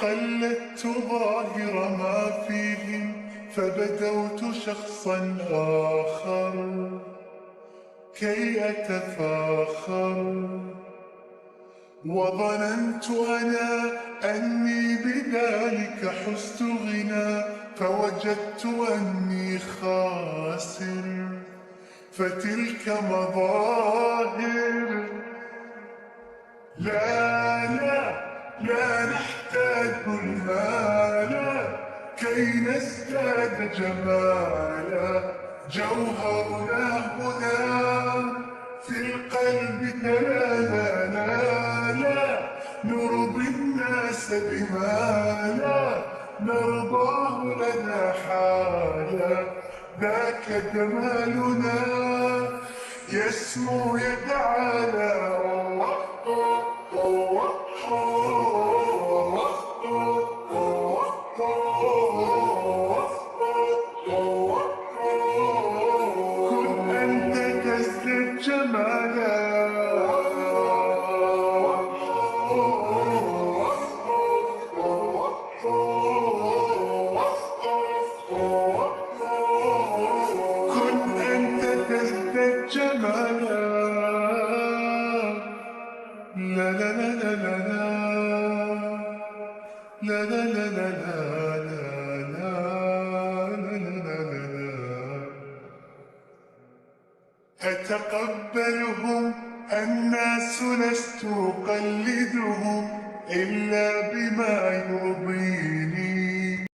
قلدت ظاهر ما فيهم فبدوت شخصا آخر كي أتفاخر، وظننت أنا أني بذلك حزت غنى، فوجدت أني خاسر. فتلك مظاهر، لا لا لا نحتاج المال كي نزداد جمالا، جوهرنا هنا في القلب تلالا. لا لا نرضي الناس بما لا نرضاه لنا حالا، ذاك جمالنا يسمو يتعالى. كن أنت تزدد جمالا. كن أنت تزدد جمالا. لا لا لا لا لا لا لا لا لا لا. أتقبلهم الناس لست أقلدهم إلا بما يرضيني.